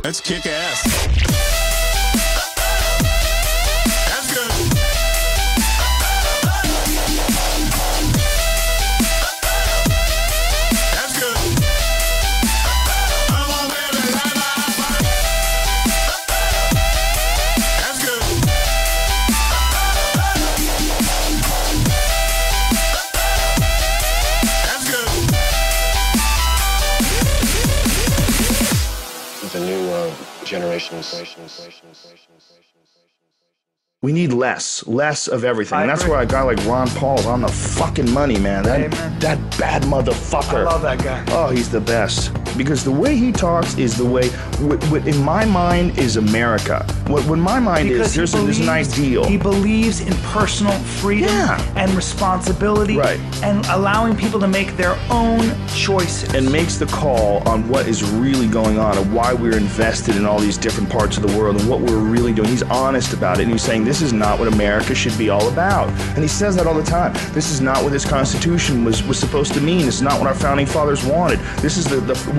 Let's kick ass. That's good. That's good. Come on, baby, la, la, la. That's good. That's good. The new generation. We need less of everything. And that's where a guy like Ron Paul's on the fucking money, man. That bad motherfucker. I love that guy. Oh, he's the best. Because the way he talks is the way, what in my mind is America. What my mind because is, there's an ideal. He believes in personal freedom and responsibility and allowing people to make their own choices. And makes the call on what is really going on and why we're invested in all these different parts of the world and what we're really doing. He's honest about it, and he's saying this is not what America should be all about. And he says that all the time. This is not what this Constitution was supposed to mean. This is not what our founding fathers wanted. This is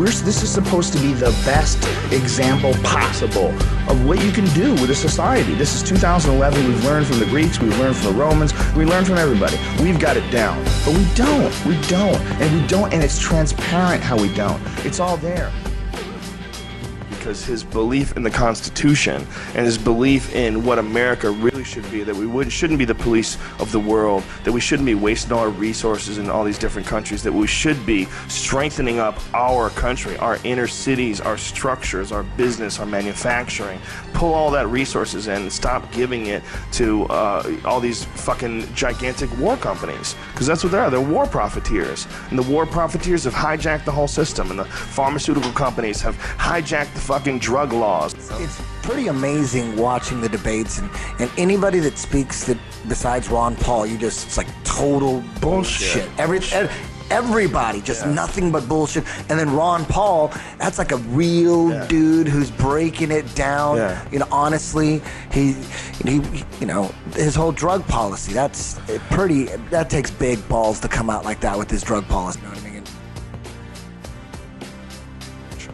this is supposed to be the best example possible of what you can do with a society. This is 2011. We've learned from the Greeks. We've learned from the Romans. We learned from everybody. We've got it down. But we don't. And it's transparent how we don't. It's all there. Because his belief in the Constitution and his belief in what America really should be, that we shouldn't be the police of the world, that we shouldn't be wasting all our resources in all these different countries, that we should be strengthening up our country, our inner cities, our structures, our business, our manufacturing, pull all that resources in and stop giving it to all these fucking gigantic war companies, because that's what they are. They're war profiteers, and the war profiteers have hijacked the whole system, and the pharmaceutical companies have hijacked the fucking drug laws. It's pretty amazing watching the debates, and anybody that speaks that besides Ron Paul, it's like total bullshit. Everybody, just nothing but bullshit. And then Ron Paul, that's like a real dude who's breaking it down. Honestly, he his whole drug policy, that takes big balls to come out like that with his drug policy. You know what I mean?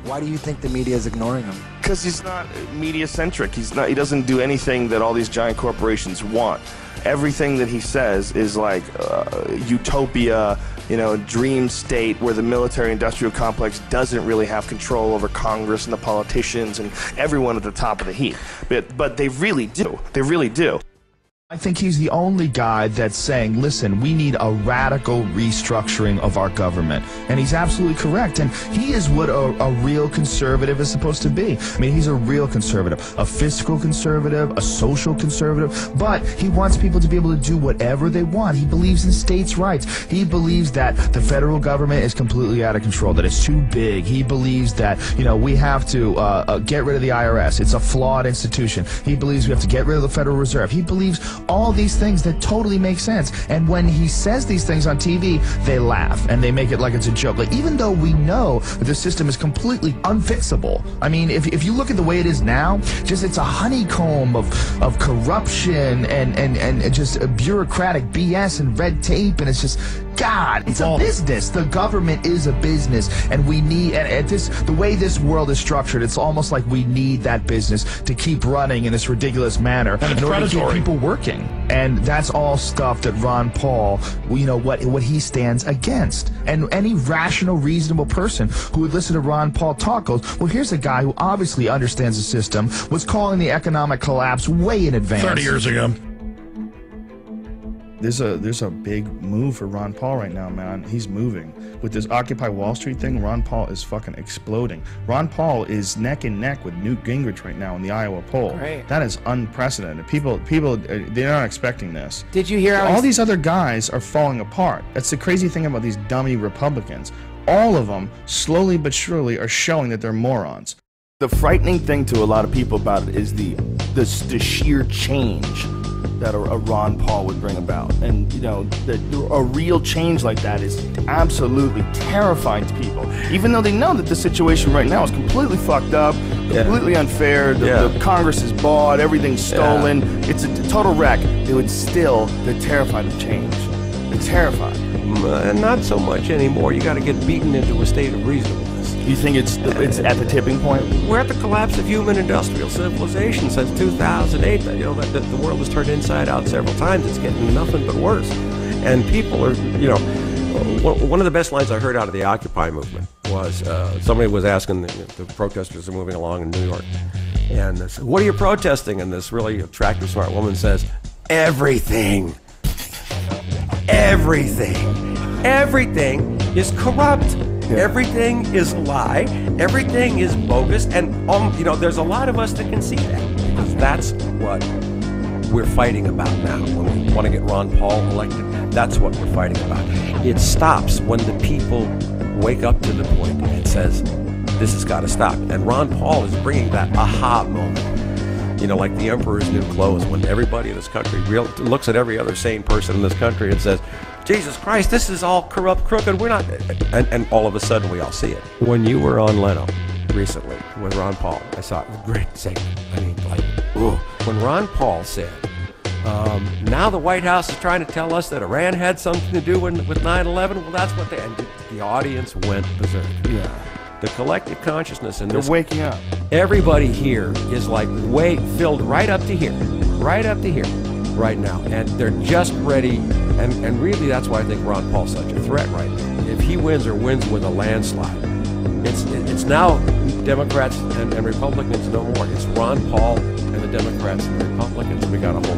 Why do you think the media is ignoring him? Because he's not media-centric. He doesn't do anything that all these giant corporations want. Everything that he says is like utopia, dream state where the military-industrial complex doesn't really have control over Congress and the politicians and everyone at the top of the heap. But they really do. They really do. I think he's the only guy that's saying, listen, we need a radical restructuring of our government. And he's absolutely correct. And he is what a real conservative is supposed to be. I mean, he's a real conservative, a fiscal conservative, a social conservative, but he wants people to be able to do whatever they want. He believes in states' rights. He believes that the federal government is completely out of control, that it's too big. He believes that, we have to get rid of the IRS. It's a flawed institution. He believes we have to get rid of the Federal Reserve. He believes all these things that totally make sense. And when he says these things on TV, they laugh and they make it like it's a joke. Like, even though we know that the system is completely unfixable. I mean, if you look at the way it is now, it's a honeycomb of corruption and just bureaucratic BS and red tape, and it's just, God, it's a business. The government is a business, and we need, and the way this world is structured, it's almost like we need that business to keep running in this ridiculous manner in order to keep people working. And that's all stuff that Ron Paul, what he stands against. And any rational, reasonable person who would listen to Ron Paul talk goes, well, here's a guy who obviously understands the system, was calling the economic collapse way in advance. 30 years ago. There's a big move for Ron Paul right now, man. He's moving. With this Occupy Wall Street thing, Ron Paul is fucking exploding. Ron Paul is neck and neck with Newt Gingrich right now in the Iowa poll. Right. That is unprecedented. People, they're not expecting this. Did you hear how all these other guys are falling apart? That's the crazy thing about these dummy Republicans. All of them, slowly but surely, are showing that they're morons. The frightening thing to a lot of people about it is the sheer change that a Ron Paul would bring about. And, a real change like that is absolutely terrifying to people. Even though they know that the situation right now is completely fucked up, completely unfair, the Congress is bought, everything's stolen, it's a total wreck. They're terrified of change. They're terrified. Not so much anymore. You got to get beaten into a state of reasonableness. You think it's at the tipping point? We're at the collapse of human industrial civilization since 2008. You know, the world has turned inside out several times. It's getting nothing but worse. And people are, you know, one of the best lines I heard out of the Occupy movement was somebody was asking, the protesters are moving along in New York, and they said, "What are you protesting?" And this really attractive, smart woman says, "Everything. Everything. Everything is corrupt. Everything is a lie. Everything is bogus." And you know, there's a lot of us that can see that, because that's what we're fighting about now. When we want to get Ron Paul elected, that's what we're fighting about. It stops when the people wake up to the point and says, this has got to stop. And Ron Paul is bringing that aha moment. You know, like the emperor's new clothes, when everybody in this country looks at every other sane person in this country and says, Jesus Christ, this is all corrupt, crooked, we're not... And all of a sudden we all see it. When you were on Leno recently with Ron Paul, I saw it was a great segment. I mean, like, ooh. When Ron Paul said, now the White House is trying to tell us that Iran had something to do with 9/11, well, that's what they... And the audience went berserk. Yeah. The collective consciousness in this... They're waking up. Everybody here is like filled right up to here, right now. And they're just ready, and really that's why I think Ron Paul's such a threat right now. If he wins or wins with a landslide, it's now Democrats and Republicans no more. It's Ron Paul and the Democrats and the Republicans. We got a whole